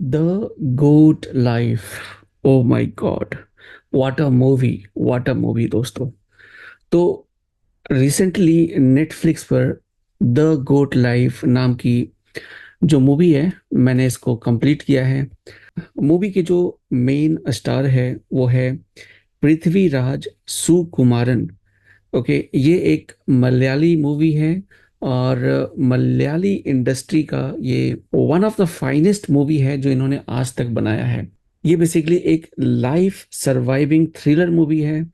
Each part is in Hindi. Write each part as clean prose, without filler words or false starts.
The Goat Life. Oh my God, what a movie, what a movie दोस्तों। तो रिसेंटली नेटफ्लिक्स पर द गोट लाइफ नाम की जो मूवी है, मैंने इसको कंप्लीट किया है। मूवी के जो मेन स्टार है वो है पृथ्वीराज सुकुमारन। ओके, ये एक मलयाली मूवी है और मलयाली इंडस्ट्री का ये one of the finest movie है जो इन्होंने आज तक बनाया है। ये बेसिकली एक लाइफ सर्वाइविंग थ्रिलर मूवी है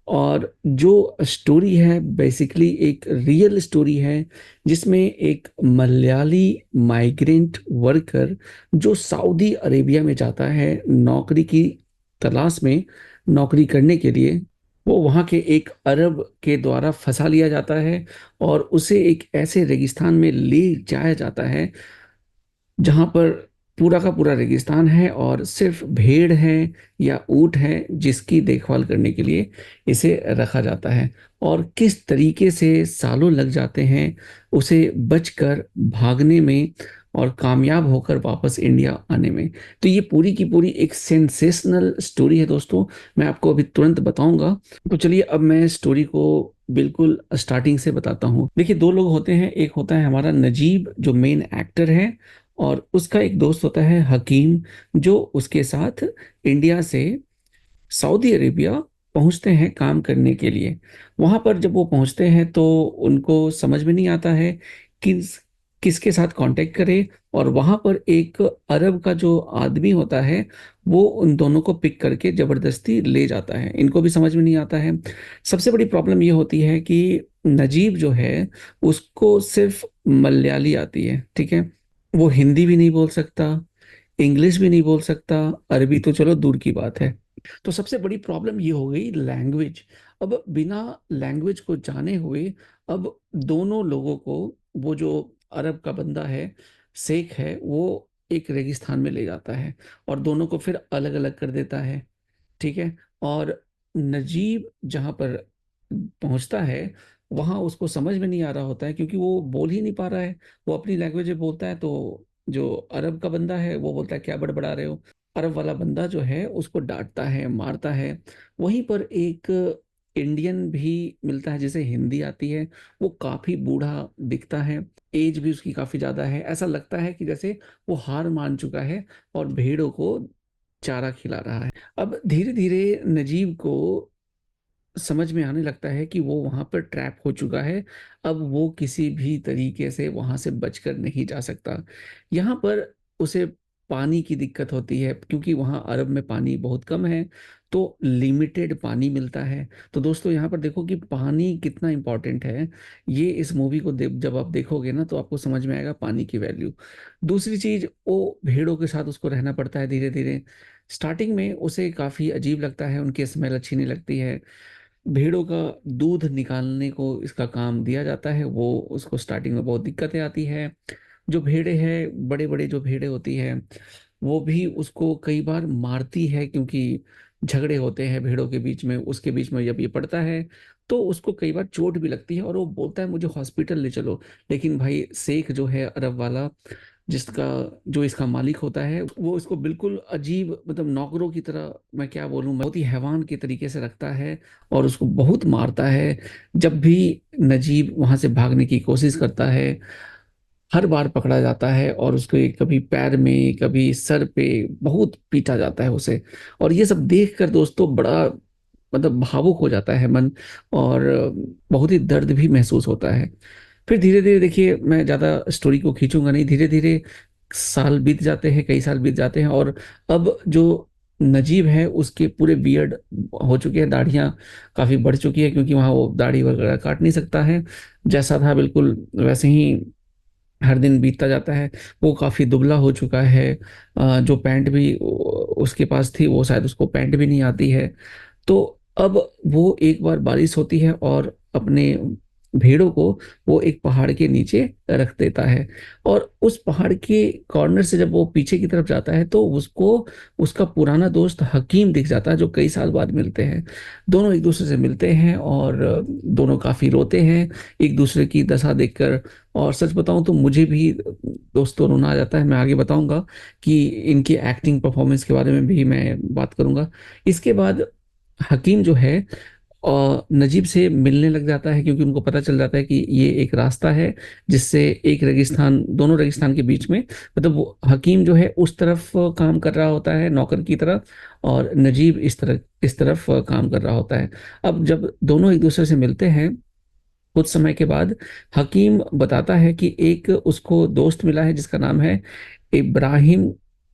और जो स्टोरी है बेसिकली एक रियल स्टोरी है, जिसमें एक मलयाली माइग्रेंट वर्कर जो सऊदी अरेबिया में जाता है नौकरी की तलाश में, नौकरी करने के लिए। वो वहाँ के एक अरब के द्वारा फंसा लिया जाता है और उसे एक ऐसे रेगिस्तान में ले जाया जाता है जहाँ पर पूरा का पूरा रेगिस्तान है और सिर्फ भेड़ है या ऊंट है जिसकी देखभाल करने के लिए इसे रखा जाता है। और किस तरीके से सालों लग जाते हैं उसे बचकर भागने में और कामयाब होकर वापस इंडिया आने में। तो ये पूरी की पूरी एक सेंसेशनल स्टोरी है दोस्तों। मैं आपको अभी तुरंत बताऊंगा। तो चलिए अब मैं स्टोरी को बिल्कुल स्टार्टिंग से बताता हूँ। देखिए, दो लोग होते हैं। एक होता है हमारा नजीब जो मेन एक्टर है, और उसका एक दोस्त होता है हकीम, जो उसके साथ इंडिया से सऊदी अरेबिया पहुंचते हैं काम करने के लिए। वहां पर जब वो पहुंचते हैं तो उनको समझ में नहीं आता है किस किसके साथ कांटेक्ट करे। और वहां पर एक अरब का जो आदमी होता है वो उन दोनों को पिक करके जबरदस्ती ले जाता है। इनको भी समझ में नहीं आता है। सबसे बड़ी प्रॉब्लम ये होती है कि नजीब जो है उसको सिर्फ मलयाली आती है, ठीक है। वो हिंदी भी नहीं बोल सकता, इंग्लिश भी नहीं बोल सकता, अरबी तो चलो दूर की बात है। तो सबसे बड़ी प्रॉब्लम ये हो गई लैंग्वेज। अब बिना लैंग्वेज को जाने हुए अब दोनों लोगों को, वो जो अरब का बंदा है, शेख है, वो एक रेगिस्तान में ले जाता है और दोनों को फिर अलग अलग कर देता है, ठीक है। और नजीब जहाँ पर पहुंचता है वहां उसको समझ में नहीं आ रहा होता है क्योंकि वो बोल ही नहीं पा रहा है। वो अपनी लैंग्वेज में बोलता है तो जो अरब का बंदा है वो बोलता है क्या बड़बड़ा रहे हो। अरब वाला बंदा जो है उसको डांटता है, मारता है। वहीं पर एक इंडियन भी मिलता है जिसे हिंदी आती है। वो काफी बूढ़ा दिखता है, एज भी उसकी काफी ज्यादा है। ऐसा लगता है कि जैसे वो हार मान चुका है और भेड़ों को चारा खिला रहा है। अब धीरे धीरे नजीब को समझ में आने लगता है कि वो वहां पर ट्रैप हो चुका है। अब वो किसी भी तरीके से वहां से बचकर नहीं जा सकता। यहाँ पर उसे पानी की दिक्कत होती है क्योंकि वहाँ अरब में पानी बहुत कम है, तो लिमिटेड पानी मिलता है। तो दोस्तों यहाँ पर देखो कि पानी कितना इंपॉर्टेंट है। ये इस मूवी को जब आप देखोगे ना तो आपको समझ में आएगा पानी की वैल्यू। दूसरी चीज, वो भेड़ों के साथ उसको रहना पड़ता है धीरे धीरे। स्टार्टिंग में उसे काफी अजीब लगता है, उनकी स्मेल अच्छी नहीं लगती है। भेड़ों का दूध निकालने को इसका काम दिया जाता है, वो उसको स्टार्टिंग में बहुत दिक्कतें आती है। जो भेड़े हैं, बड़े बड़े जो भेड़े होती है, वो भी उसको कई बार मारती है क्योंकि झगड़े होते हैं भेड़ों के बीच में। उसके बीच में जब ये पड़ता है तो उसको कई बार चोट भी लगती है और वो बोलता है मुझे हॉस्पिटल ले चलो। लेकिन भाई शेख जो है अरब वाला, जिसका जो इसका मालिक होता है, वो इसको बिल्कुल अजीब, मतलब नौकरों की तरह, मैं क्या बोलूं, बहुत ही हैवान के तरीके से रखता है और उसको बहुत मारता है। जब भी नजीब वहां से भागने की कोशिश करता है हर बार पकड़ा जाता है और उसके कभी पैर में कभी सर पे बहुत पीटा जाता है उसे। और ये सब देख कर दोस्तों बड़ा, मतलब भावुक हो जाता है मन, और बहुत ही दर्द भी महसूस होता है। फिर धीरे धीरे देखिए, मैं ज़्यादा स्टोरी को खींचूंगा नहीं, धीरे धीरे साल बीत जाते हैं, कई साल बीत जाते हैं। और अब जो नजीब है उसके पूरे बियर्ड हो चुके हैं, दाढ़ियाँ काफ़ी बढ़ चुकी है क्योंकि वहाँ वो दाढ़ी वगैरह काट नहीं सकता है। जैसा था बिल्कुल वैसे ही हर दिन बीतता जाता है। वो काफी दुबला हो चुका है। जो पैंट भी उसके पास थी वो शायद उसको पैंट भी नहीं आती है। तो अब वो एक बार बारिश होती है और अपने भेड़ों को वो एक पहाड़ के नीचे रख देता है। और उस पहाड़ के कॉर्नर से जब वो पीछे की तरफ जाता है तो उसको उसका पुराना दोस्त हकीम दिख जाता है, जो कई साल बाद मिलते हैं। दोनों एक दूसरे से मिलते हैं और दोनों काफी रोते हैं एक दूसरे की दशा देखकर। और सच बताऊं तो मुझे भी दोस्तों रोना आ जाता है। मैं आगे बताऊंगा कि इनकी एक्टिंग परफॉर्मेंस के बारे में भी मैं बात करूंगा। इसके बाद हकीम जो है और नजीब से मिलने लग जाता है, क्योंकि उनको पता चल जाता है कि ये एक रास्ता है जिससे एक रेगिस्तान, दोनों रेगिस्तान के बीच में, मतलब वो हकीम जो है उस तरफ काम कर रहा होता है नौकर की तरह, और नजीब इस तरफ काम कर रहा होता है। अब जब दोनों एक दूसरे से मिलते हैं कुछ समय के बाद, हकीम बताता है कि एक उसको दोस्त मिला है जिसका नाम है इब्राहिम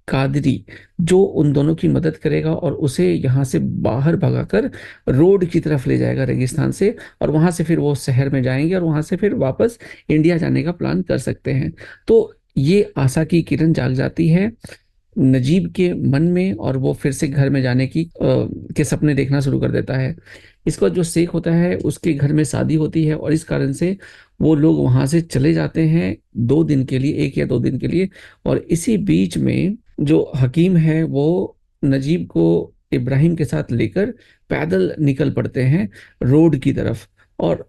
कादरी, जो उन दोनों की मदद करेगा और उसे यहाँ से बाहर भगाकर रोड की तरफ ले जाएगा रेगिस्तान से, और वहां से फिर वो शहर में जाएंगे और वहां से फिर वापस इंडिया जाने का प्लान कर सकते हैं। तो ये आशा की किरण जाग जाती है नजीब के मन में, और वो फिर से घर में जाने के सपने देखना शुरू कर देता है। इसका जो शेख होता है उसके घर में शादी होती है, और इस कारण से वो लोग वहां से चले जाते हैं 2 दिन के लिए, 1 या 2 दिन के लिए। और इसी बीच में जो हकीम है वो नजीब को इब्राहिम के साथ लेकर पैदल निकल पड़ते हैं रोड की तरफ। और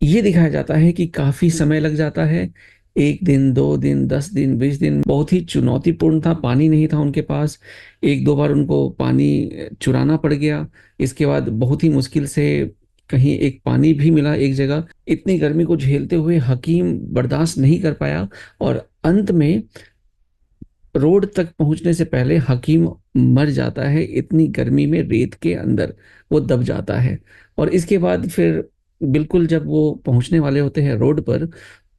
ये दिखाया जाता है कि काफी समय लग जाता है, 1 दिन, 2 दिन, 10 दिन, 20 दिन, बहुत ही चुनौतीपूर्ण था। पानी नहीं था उनके पास, 1-2 बार उनको पानी चुराना पड़ गया। इसके बाद बहुत ही मुश्किल से कहीं एक पानी भी मिला एक जगह। इतनी गर्मी को झेलते हुए हकीम बर्दाश्त नहीं कर पाया, और अंत में रोड तक पहुंचने से पहले हकीम मर जाता है। इतनी गर्मी में रेत के अंदर वो दब जाता है। और इसके बाद फिर बिल्कुल जब वो पहुंचने वाले होते हैं रोड पर,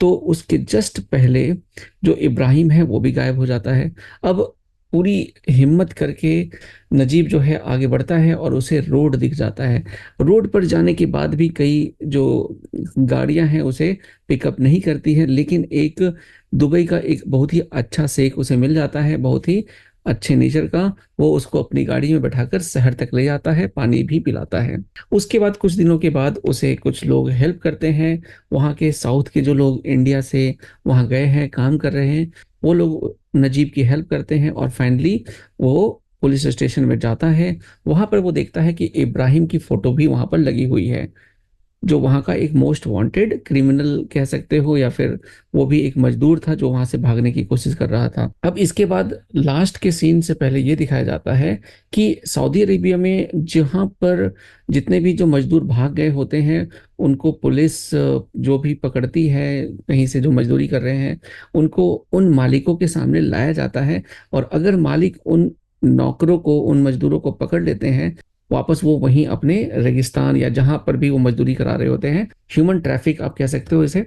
तो उसके जस्ट पहले जो इब्राहिम है वो भी गायब हो जाता है। अब पूरी हिम्मत करके नजीब जो है आगे बढ़ता है और उसे रोड दिख जाता है। रोड पर जाने के बाद भी कई जो गाड़ियां हैं उसे पिकअप नहीं करती है, लेकिन एक दुबई का एक बहुत ही अच्छा शेख उसे मिल जाता है, बहुत ही अच्छे नेचर का। वो उसको अपनी गाड़ी में बैठाकर शहर तक ले जाता है, पानी भी पिलाता है। उसके बाद कुछ दिनों के बाद उसे कुछ लोग हेल्प करते हैं। वहाँ के साउथ के जो लोग इंडिया से वहाँ गए हैं काम कर रहे हैं, वो लोग नजीब की हेल्प करते हैं। और फाइनली वो पुलिस स्टेशन में जाता है। वहां पर वो देखता है कि इब्राहिम की फोटो भी वहां पर लगी हुई है, जो वहाँ का एक मोस्ट वांटेड क्रिमिनल कह सकते हो, या फिर वो भी एक मजदूर था जो वहां से भागने की कोशिश कर रहा था। अब इसके बाद लास्ट के सीन से पहले ये दिखाया जाता है कि सऊदी अरेबिया में जहां पर जितने भी जो मजदूर भाग गए होते हैं, उनको पुलिस जो भी पकड़ती है कहीं से जो मजदूरी कर रहे हैं, उनको उन मालिकों के सामने लाया जाता है। और अगर मालिक उन नौकरों को, उन मजदूरों को पकड़ लेते हैं, वापस वो वहीं अपने रेगिस्तान या जहां पर भी वो मजदूरी करा रहे होते हैं, ह्यूमन ट्रैफिक आप कह सकते हो इसे,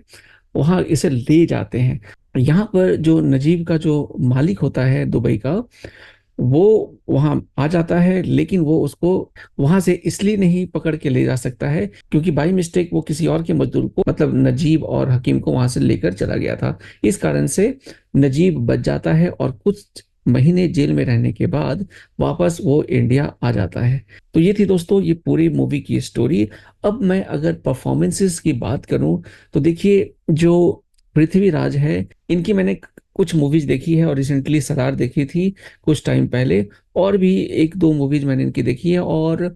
वहां इसे ले जाते हैं। यहाँ पर जो नजीब का जो मालिक होता है दुबई का, वो वहां आ जाता है, लेकिन वो उसको वहां से इसलिए नहीं पकड़ के ले जा सकता है क्योंकि बाई मिस्टेक वो किसी और के मजदूर को, मतलब नजीब और हकीम को वहां से लेकर चला गया था। इस कारण से नजीब बच जाता है और कुछ महीने जेल में रहने के बाद वापस वो इंडिया आ जाता है। तो ये थी दोस्तों ये पूरी मूवी की स्टोरी। अब मैं अगर परफॉर्मेंसेस की बात करूं तो देखिए, जो पृथ्वीराज है, इनकी मैंने कुछ मूवीज देखी है, और रिसेंटली सलार देखी थी कुछ टाइम पहले, और भी 1-2 मूवीज मैंने इनकी देखी है। और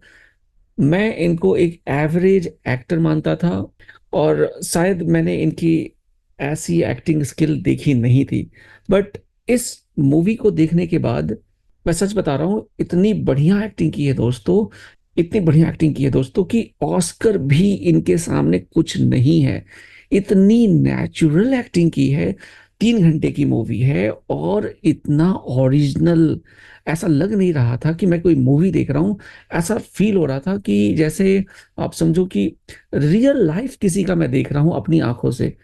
मैं इनको एक एवरेज एक्टर मानता था, और शायद मैंने इनकी ऐसी एक्टिंग स्किल देखी नहीं थी। बट इस मूवी को देखने के बाद मैं सच बता रहा हूँ, इतनी बढ़िया एक्टिंग की है दोस्तों, इतनी बढ़िया एक्टिंग की है दोस्तों कि ऑस्कर भी इनके सामने कुछ नहीं है। इतनी नेचुरल एक्टिंग की है। 3 घंटे की मूवी है और इतना ओरिजिनल, ऐसा लग नहीं रहा था कि मैं कोई मूवी देख रहा हूँ। ऐसा फील हो रहा था कि जैसे आप समझो कि रियल लाइफ किसी का मैं देख रहा हूँ अपनी आंखों से।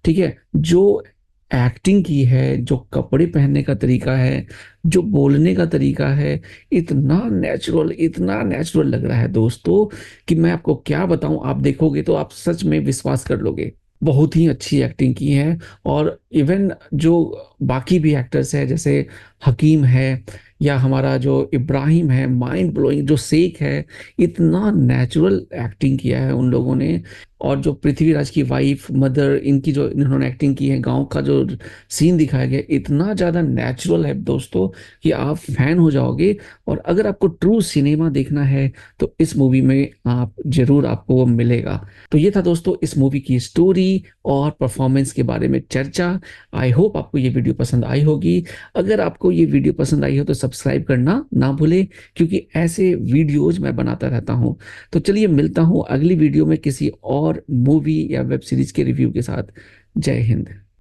ठीक है, जो एक्टिंग की है, जो कपड़े पहनने का तरीका है, जो बोलने का तरीका है, इतना नेचुरल लग रहा है दोस्तों कि मैं आपको क्या बताऊं। आप देखोगे तो आप सच में विश्वास कर लोगे। बहुत ही अच्छी एक्टिंग की है। और इवन जो बाकी भी एक्टर्स है, जैसे हकीम है या हमारा जो इब्राहिम है, माइंड ब्लोइंग, जो शेख है, इतना नेचुरल एक्टिंग किया है उन लोगों ने। और जो पृथ्वीराज की वाइफ मदर, इनकी जो इन्होंने एक्टिंग की है, गांव का जो सीन दिखाया गया इतना ज्यादा नेचुरल है दोस्तों कि आप फैन हो जाओगे। और अगर आपको ट्रू सिनेमा देखना है तो इस मूवी में आप जरूर आपको वो मिलेगा। तो ये था दोस्तों इस मूवी की स्टोरी और परफॉर्मेंस के बारे में चर्चा। आई होप आपको ये वीडियो पसंद आई होगी। अगर आपको ये वीडियो पसंद आई हो तो सब्सक्राइब करना ना भूले, क्योंकि ऐसे वीडियोज मैं बनाता रहता हूँ। तो चलिए मिलता हूँ अगली वीडियो में किसी और मूवी या वेब सीरीज के रिव्यू के साथ। जय हिंद।